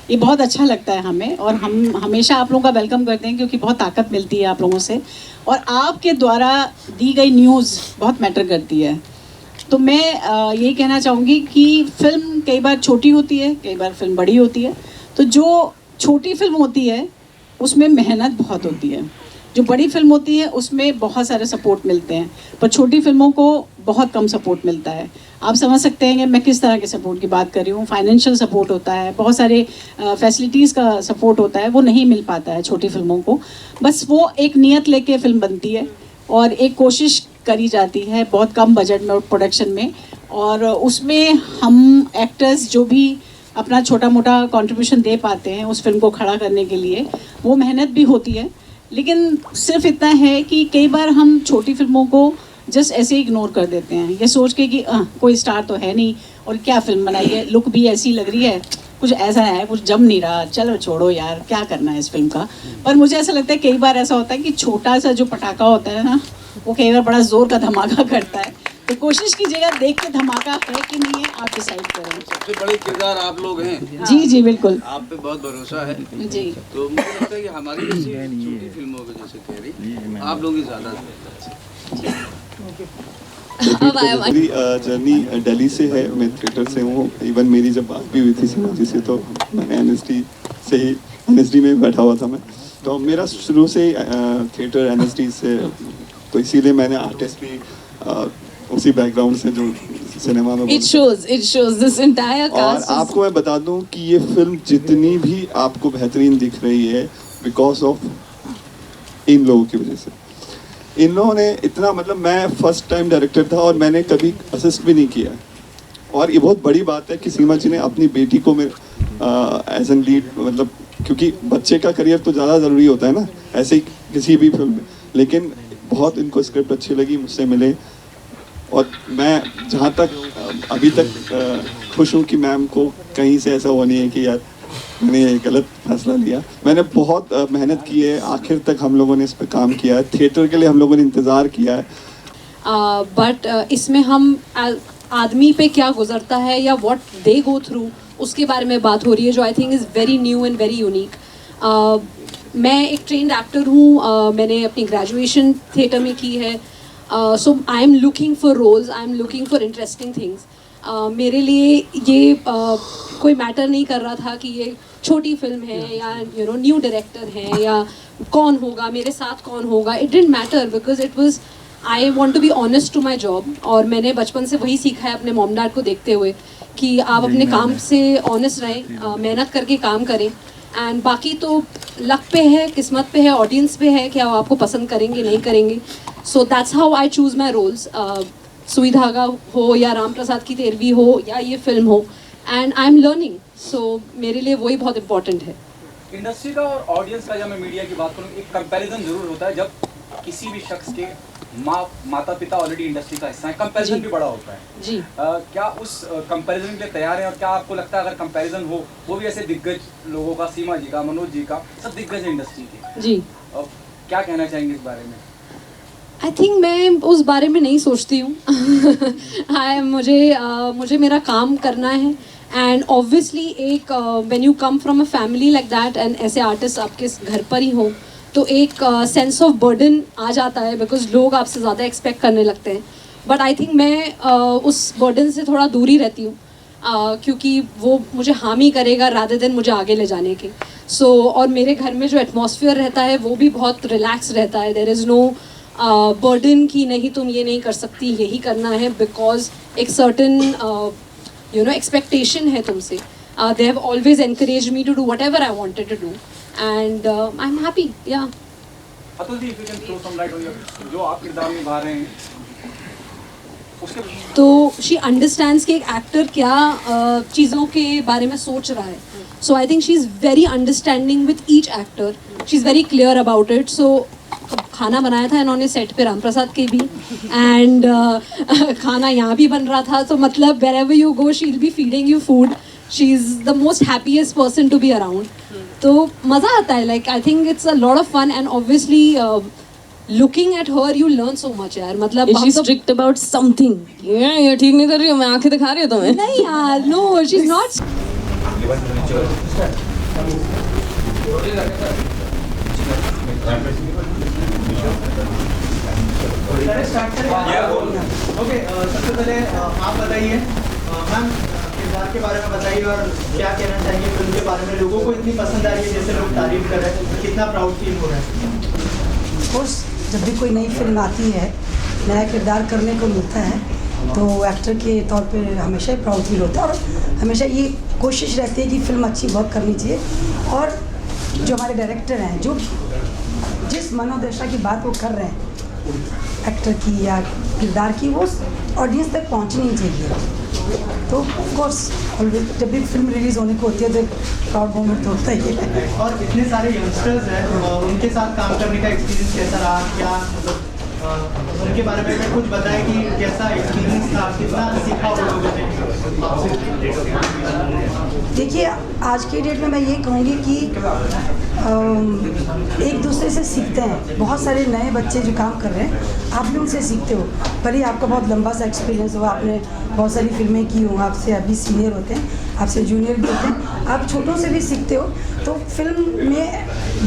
ये बहुत अच्छा लगता है हमें, और हम हमेशा आप लोगों का वेलकम करते हैं क्योंकि बहुत ताकत मिलती है आप लोगों से, और आपके द्वारा दी गई न्यूज़ बहुत मैटर करती है। तो मैं यही कहना चाहूँगी कि फ़िल्म कई बार छोटी होती है, कई बार फिल्म बड़ी होती है। तो जो छोटी फिल्म होती है उसमें मेहनत बहुत होती है, जो बड़ी फिल्म होती है उसमें बहुत सारे सपोर्ट मिलते हैं, पर छोटी फिल्मों को बहुत कम सपोर्ट मिलता है। आप समझ सकते हैं कि मैं किस तरह के सपोर्ट की बात कर रही हूँ। फाइनेंशियल सपोर्ट होता है, बहुत सारे फैसिलिटीज़ का सपोर्ट होता है, वो नहीं मिल पाता है छोटी फिल्मों को। बस वो एक नियत लेके फिल्म बनती है और एक कोशिश करी जाती है बहुत कम बजट में और प्रोडक्शन में, और उसमें हम एक्टर्स जो भी अपना छोटा मोटा कंट्रीब्यूशन दे पाते हैं उस फिल्म को खड़ा करने के लिए, वो मेहनत भी होती है। लेकिन सिर्फ इतना है कि कई बार हम छोटी फिल्मों को जस्ट ऐसे इग्नोर कर देते हैं, ये सोच के कि कोई स्टार तो है नहीं और क्या फिल्म बनाई है, लुक भी ऐसी लग रही है, कुछ ऐसा है, कुछ जम नहीं रहा, चलो छोड़ो यार, क्या करना है इस फिल्म का। पर मुझे ऐसा लगता है कई बार ऐसा होता है कि छोटा सा जो पटाखा होता है ना, वो कई बार बड़ा जोर का धमाका करता है। तो कोशिश कीजिएगा, देख के धमाका है कि नहीं है आप डिसाइड करें। सबसे बड़े किरदार आप लोग हैं। जी जी बिल्कुल, आप पे बहुत भरोसा है जी। तो मुझे लगता है कि हमारी जैसी छोटी फिल्मों पे जैसे कह रही आप लोग ही ज़्यादा मेरी जर्नी दिल्ली से है, मैं थिएटर से हूँ। इवन मेरी जब बात भी हुई थी सीमा जी से तो मैंने एनएसडी में बैठा हुआ था मैं, तो मेरा शुरू से थिएटर एनएसडी से, तो इसीलिए मैंने आर्टिस्ट भी उसी बैकग्राउंड से जो सिनेमा में। It shows this entire और cast. आपको मैं बता दूं कि ये फिल्म जितनी भी आपको बेहतरीन दिख रही है बिकॉज ऑफ इन लोगों की वजह से। इन लोगों ने इतना, मतलब मैं फर्स्ट टाइम डायरेक्टर था और मैंने कभी असिस्ट भी नहीं किया, और ये बहुत बड़ी बात है कि सीमा जी ने अपनी बेटी को एज एन लीड, मतलब क्योंकि बच्चे का करियर तो ज़्यादा ज़रूरी होता है ना ऐसे ही किसी भी फिल्म में, लेकिन बहुत इनको स्क्रिप्ट अच्छी लगी, मुझसे मिले, और मैं जहाँ तक अभी तक खुश हूँ कि मैम को कहीं से ऐसा हुआ नहीं है कि यार मैंने ये गलत फैसला लिया। मैंने बहुत मेहनत की है, आखिर तक हम लोगों ने इस पर काम किया है, थिएटर के लिए हम लोगों ने इंतज़ार किया है। बट इसमें हम आदमी पे क्या गुजरता है या व्हाट दे गो थ्रू, उसके बारे में बात हो रही है, जो I think is very new and very unique. मैं एक ट्रेंड एक्टर हूँ, मैंने अपनी ग्रेजुएशन थिएटर में की है, so I am looking for roles, I am looking for interesting things. मेरे लिए ये कोई मैटर नहीं कर रहा था कि ये छोटी फिल्म है या न्यू डायरेक्टर है या कौन होगा मेरे साथ, कौन होगा, it didn't matter because it was I want to be honest to my job. और मैंने बचपन से वही सीखा है अपने मॉम डैड को देखते हुए कि आप अपने काम से ऑनेस्ट रहें, मेहनत करके काम करें, एंड बाकी तो लक पे है, किस्मत पे है, ऑडियंस पे है कि आपको पसंद करेंगे नहीं करेंगे। So that's how I choose my roles, सुई धागा हो या राम प्रसाद की तेरवी हो या ये फिल्म हो, एंड आई एम लर्निंग, सो मेरे लिए वही बहुत इंपॉर्टेंट है। इंडस्ट्री का और ऑडियंस का, जब मैं मीडिया की बात करूँ, एक कंपैरिजन जरूर होता है जब किसी भी शख्स के माता पिता ऑलरेडी इंडस्ट्री का हिस्सा है, कंपैरिजन भी बड़ा होता है जी। क्या उस कंपैरिजन के लिए तैयार हैं, और क्या आपको लगता है अगर कंपैरिजन हो, वो भी ऐसे दिग्गज लोगों का, सीमा जी का, मनोज जी का, सब दिग्गज है इंडस्ट्री के जी, क्या कहना चाहेंगे इस बारे में? आई थिंक मैं उस बारे में नहीं सोचती हूँ। मुझे मेरा काम करना है, एंड ऑब्वियसली एक when you come from a family like that and ऐसे आर्टिस्ट आपके घर पर ही हो, तो एक सेंस ऑफ बर्डन आ जाता है बिकॉज लोग आपसे ज़्यादा एक्सपेक्ट करने लगते हैं। बट आई थिंक मैं उस बर्डन से थोड़ा दूर ही रहती हूँ, क्योंकि वो मुझे हामी करेगा रादर देन मुझे आगे ले जाने के। और मेरे घर में जो एटमॉस्फेयर रहता है वो भी बहुत रिलैक्स रहता है, देयर इज़ नो बर्डन कि नहीं तुम ये नहीं कर सकती, यही करना है, बिकॉज एक सर्टन एक्सपेक्टेशन है तुमसे। They have always encourage me to do whatever I wanted to do, and I am happy. Yeah Atul ji, if you can throw some light on जो आप किरदार निभा रहे हैं उसके। तो शी अंडरस्टैंड्स कि एक एक्टर क्या चीज़ों के बारे में सोच रहा है, so I think she is very understanding with each actor, she is very clear about it. So खाना बनाया था इन्होंने सेट पे राम प्रसाद के भी, एंड खाना यहाँ भी बन रहा था, तो मतलब wherever you go she will be feeding you food, she is the most happiest person to be around. तो मज़ा आता है, like I think it's a lot of fun, and obviously looking at her you learn so much यार, मतलब Is हम she तो strict about something? ये ठीक नहीं कर रही हो, मैं आंखें दिखा रही हूँ तुम्हें. नहीं यार, no she is not. Okay, सबसे पहले आप बताइए मैम, किरदार के बारे में बताइए और क्या कहना चाहिए फिल्म के बारे में. लोगों को इतनी पसंद आ रही है, जैसे लोग तारीफ कर रहे हैं, कितना प्राउड फील हो रहा है? कोर्स जब भी कोई नई फिल्म आती है, नया किरदार करने को मिलता है, तो एक्टर के तौर पे हमेशा ही प्राउड फील होता है और हमेशा ये कोशिश रहती है कि फिल्म अच्छी वर्क करनी चाहिए. और जो हमारे डायरेक्टर हैं, जो जिस मनोदशा की बात वो कर रहे हैं एक्टर की या किरदार की, वो ऑडियंस तक पहुंचनी चाहिए. तो ऑफकोर्स जब भी फिल्म रिलीज़ होने को होती है तो एक प्राउड मोमेंट तो होता ही है. और इतने सारे यंगस्टर्स हैं, उनके साथ काम करने का एक्सपीरियंस कैसा रहा? क्या मतलब उनके बारे में कुछ बताएं कि कैसा एक्सपीरियंस था, कितना सीखा उन लोगों ने? देखिए, आज की डेट में मैं ये कहूँगी कि एक दूसरे से सीखते हैं. बहुत सारे नए बच्चे जो काम कर रहे हैं, आप भी उनसे सीखते हो. भले ही आपका बहुत लंबा सा एक्सपीरियंस हो, आपने बहुत सारी फिल्में की हों, आपसे अभी सीनियर होते हैं, आपसे जूनियर भी होते हैं, आप छोटों से भी सीखते हो. तो फिल्म में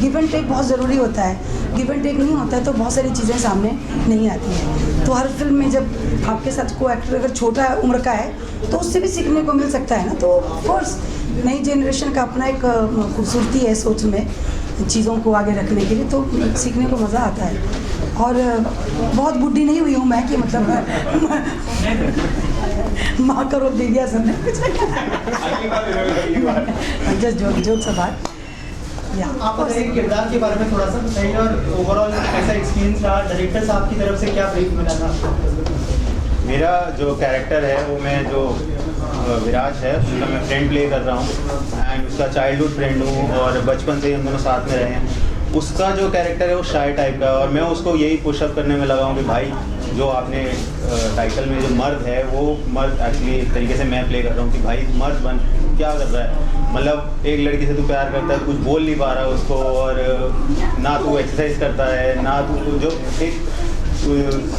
गिव एंड टेक बहुत ज़रूरी होता है. गिव एंड टेक नहीं होता है तो बहुत सारी चीज़ें सामने नहीं आती हैं. तो हर फिल्म में जब आपके साथ को एक्टर अगर छोटा उम्र का है तो उससे भी सीखने को मिल सकता है ना. तो ऑफकोर्स नई जनरेशन का अपना एक खूबसूरती है सोच में चीज़ों को आगे रखने के लिए, तो सीखने को मज़ा आता है. और बहुत बुढ़ी नहीं हुई हूँ मैं कि मतलब माँ का रोल दे दिया सबने. जस्ट जोक से बात. आप बताइए किरदार के बारे में थोड़ा सा बताइए और ओवरऑल कैसा एक्सपीरियंस रहा? डायरेक्टर साहब की तरफ से क्या ब्रीफ मिला था? मेरा जो कैरेक्टर है वो मैं जो विराज है उसका मैं फ्रेंड प्ले कर रहा हूँ एंड उसका चाइल्डहुड फ्रेंड हूँ और बचपन से ही हम दोनों साथ में रहे हैं. उसका जो कैरेक्टर है वो शाय टाइप का है और मैं उसको यही पुशअप करने में लगा हूँ कि भाई जो आपने टाइटल में जो मर्द है वो मर्द एक्चुअली एक तरीके से मैं प्ले कर रहा हूँ कि भाई मर्द बन, क्या कर रहा है. मतलब एक लड़की से तू प्यार करता है, कुछ बोल नहीं पा रहा उसको और ना तू एक्सरसाइज करता है ना तू जो एक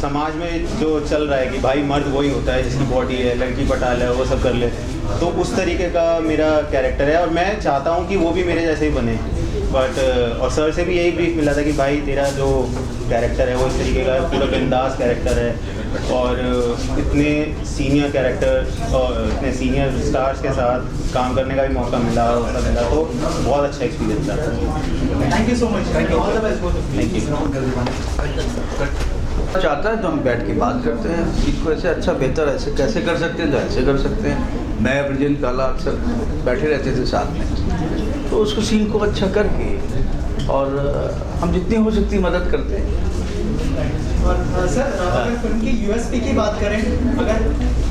समाज में जो चल रहा है कि भाई मर्द वही होता है जिसकी बॉडी है, लड़की पटाल है, वो सब कर ले. तो उस तरीके का मेरा कैरेक्टर है और मैं चाहता हूँ कि वो भी मेरे जैसे ही बने. बट और सर से भी यही ब्रीफ मिला था कि भाई तेरा जो कैरेक्टर है वो इस तरीके का पूरा बिंदास कैरेक्टर है और इतने सीनियर कैरेक्टर और इतने सीनियर स्टार्स के साथ काम करने का भी मौका मिला और सब मिला, तो बहुत अच्छा एक्सपीरियंस था. Thank you so much. All the best. Thank you. चाहता है तो हम बैठ के बात करते हैं, चीज़ को ऐसे अच्छा बेहतर ऐसे कैसे कर सकते हैं तो ऐसे कर सकते हैं. मैं ब्रिजेंद्र काला अक्सर बैठे रहते थे साथ में, तो उसको सीन को अच्छा करके और हम जितनी हो सकती मदद करते हैं. और सर अगर फिल्म की यूएसपी की बात करें, अगर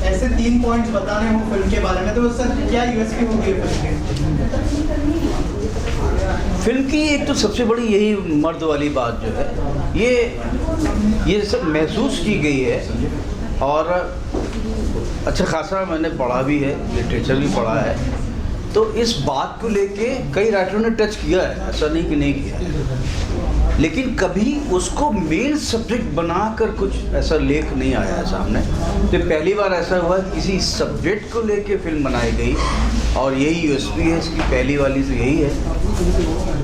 ऐसे 3 पॉइंट्स बताने हो फिल्म के बारे में तो सर क्या यूएसपी होगी फिल्म की? एक तो सबसे बड़ी यही मर्द वाली बात जो है ये सब महसूस की गई है और अच्छा खासा मैंने पढ़ा भी है, लिटरेचर भी पढ़ा है, तो इस बात को लेके कई राइटरों ने टच किया है, ऐसा नहीं कि नहीं किया है, लेकिन कभी उसको मेन सब्जेक्ट बनाकर कुछ ऐसा लेख नहीं आया है सामने. तो पहली बार ऐसा हुआ कि किसी सब्जेक्ट को लेके फिल्म बनाई गई और यही यूएसपी है इसकी. पहली वाली तो यही है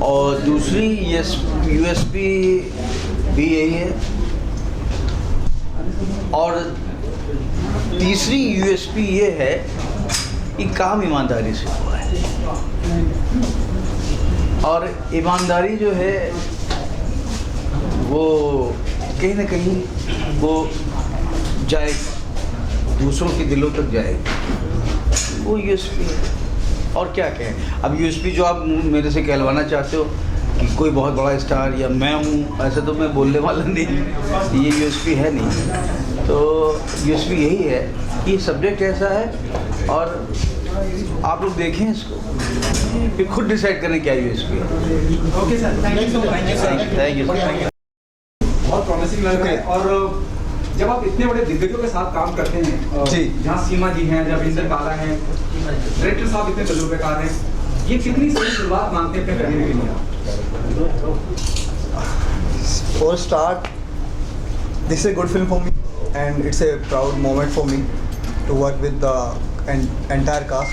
और दूसरी यूएसपी भी यही है और तीसरी यूएसपी ये है कि काम ईमानदारी से हुआ है और ईमानदारी जो है वो कहीं ना कहीं वो जाएगी, दूसरों के दिलों तक जाएगी, वो यूएसपी है. और क्या कहें, अब यूएसपी जो आप मेरे से कहलवाना चाहते हो कि कोई बहुत बड़ा स्टार या मैं हूँ, ऐसा तो मैं बोलने वाला नहीं, ये यूएसपी है नहीं. तो यूएसपी यही है कि सब्जेक्ट ऐसा है और आप लोग देखें इसको फिर खुद डिसाइड करें क्या यूएसपी है. Okay sir, thank you so much. Thank you. बहुत प्रॉमिसिंग लग रहा है. और जब आप इतने बड़े दिग्गजों के साथ काम करते हैं जी, जहाँ सीमा जी हैं, जब इंद्र काला हैं, डायरेक्टर साहब इतने तजुर्बेकार हैं, ये कितनी सही शुरुआत मानते हैं अपने करियर के लिए? For a start, this is a good film for me, and it's a proud moment for me to work with the entire cast.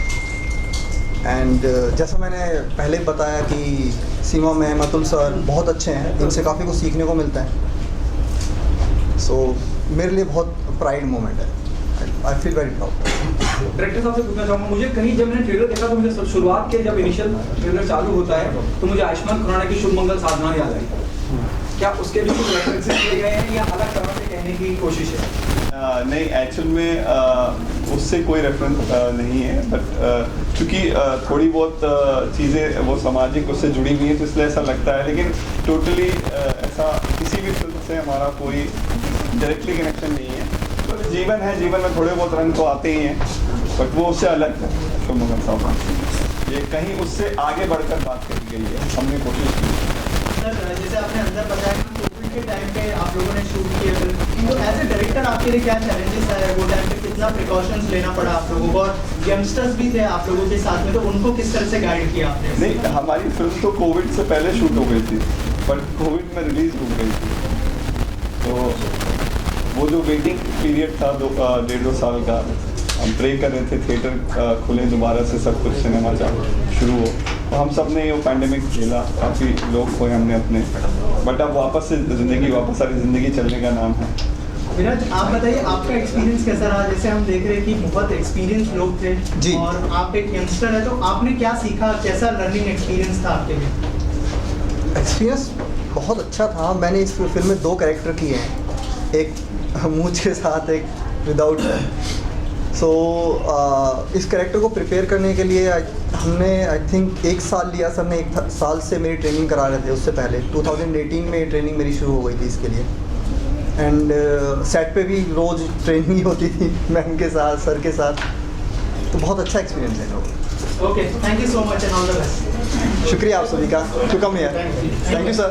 And जैसा मैंने पहले बताया कि सीमा मैम, अतुल सर बहुत अच्छे हैं, इनसे काफ़ी कुछ सीखने को मिलता है. So मेरे लिए बहुत प्राइड मोमेंट है. I feel very proud. Director साहब से पूछना चाहूँगा, मुझे कहीं जब मैंने ट्रेलर देखा तो मुझे शुरुआत के जब इनिशियल ट्रेलर चालू होता है तो मुझे आयुष्मान खुराना की शुभ मंगल साधना याद आई. क्या उसके भी कुछ रेफरेंसेस किए गए हैं या अलग तरह से कहने की कोशिश है? नहीं, एक्चुअल में उससे कोई रेफरेंस नहीं है, बट क्योंकि थोड़ी बहुत चीज़ें वो सामाजिक उससे जुड़ी हुई हैं तो इसलिए ऐसा लगता है, लेकिन टोटली ऐसा किसी भी फिल्म से हमारा कोई डायरेक्टली कनेक्शन नहीं है. तो जीवन है, जीवन में थोड़े बहुत रंग तो आते ही हैं, बट वो उससे अलग है. शुभ मंगल साहब ये कहीं उससे आगे बढ़कर बात करी गई है, हमने कोशिश की. सर, जैसे आपने अंदर बताया कि कोविड के टाइम पे आप लोगों ने शूट किया फिल्म, तो एज ए डायरेक्टर आपके लिए क्या चैलेंजेस आए वो टाइम पे, कितना प्रिकॉशंस लेना पड़ा आप लोगों को, और यंगस्टर्स भी थे आप लोगों के साथ में, तो उनको किस तरह से गाइड किया आपने? नहीं, हमारी फिल्म तो कोविड से पहले शूट हो गई थी, बट कोविड में रिलीज हो गई थी. तो वो जो वेटिंग पीरियड था 1.5-2 साल का, हम प्रे कर रहे थे थिएटर खुले दोबारा से, सब कुछ सिनेमा शुरू हो. तो हम सब ने वो पैंडेमिक झेला, काफ़ी लोग खोए हमने अपने, बट अब वापस से ज़िंदगी, वापस सारी ज़िंदगी चलने का नाम है. विराज, आप बताइए आपका एक्सपीरियंस कैसा रहा? जैसे हम देख रहे हैं कि बहुत एक्सपीरियंस लोग थे जी, और आप एक यंगस्टर है, तो आपने क्या सीखा, कैसा लर्निंग एक्सपीरियंस था आपके लिए? एक्सपीरियंस बहुत अच्छा था. मैंने इस फिल्म में 2 कैरेक्टर किए हैं, एक मूंछ के साथ, एक विदाउट. सो इस कैरेक्टर को प्रिपेयर करने के लिए हमने आई थिंक 1 साल लिया. सर ने 1 साल से मेरी ट्रेनिंग करा रहे थे. उससे पहले 2018 में ट्रेनिंग मेरी शुरू हो गई थी इसके लिए. एंड सेट पे भी रोज़ ट्रेनिंग ही होती थी मैम के साथ, सर के साथ. तो बहुत अच्छा एक्सपीरियंस है. Okay, thank you so much and all the best. शुक्रिया आप सभी का. To come here. Thank you sir.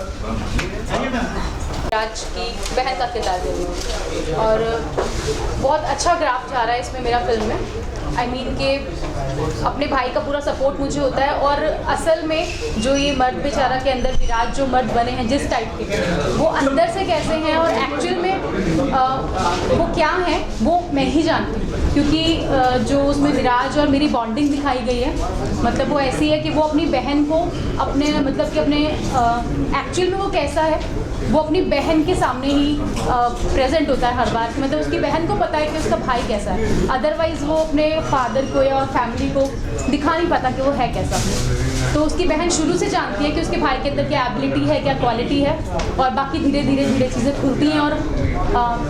Raj की बहन का किरदार दे रही हूँ और बहुत अच्छा ग्राफ जा रहा है इसमें मेरा फिल्म में. आई मीन के अपने भाई का पूरा सपोर्ट मुझे होता है, और असल में जो ये मर्द बेचारा के अंदर विराज जो मर्द बने हैं जिस टाइप के, वो अंदर से कैसे हैं और एक्चुअल में वो क्या हैं वो मैं ही जानती हूँ. क्योंकि जो उसमें विराज और मेरी बॉन्डिंग दिखाई गई है, मतलब वो ऐसी है कि वो अपनी बहन को अपने मतलब कि अपने एक्चुअल में वो कैसा है, वो अपनी बहन के सामने ही प्रेजेंट होता है हर बार. मतलब उसकी बहन को पता है कि उसका भाई कैसा है, अदरवाइज़ वो अपने फादर को या फैमिली को दिखा नहीं पाता कि वो है कैसा. तो उसकी बहन शुरू से जानती है कि उसके भाई के अंदर क्या एबिलिटी है, क्या क्वालिटी है, और बाकी धीरे धीरे चीज़ें खुलती हैं. और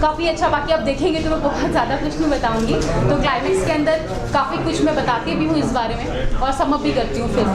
काफ़ी अच्छा, बाकी आप देखेंगे तो मैं बहुत ज़्यादा कुछ नहीं बताऊँगी. तो क्लाइमैक्स के अंदर काफ़ी कुछ मैं बताती भी हूँ इस बारे में और समअप भी करती हूँ फिल्म.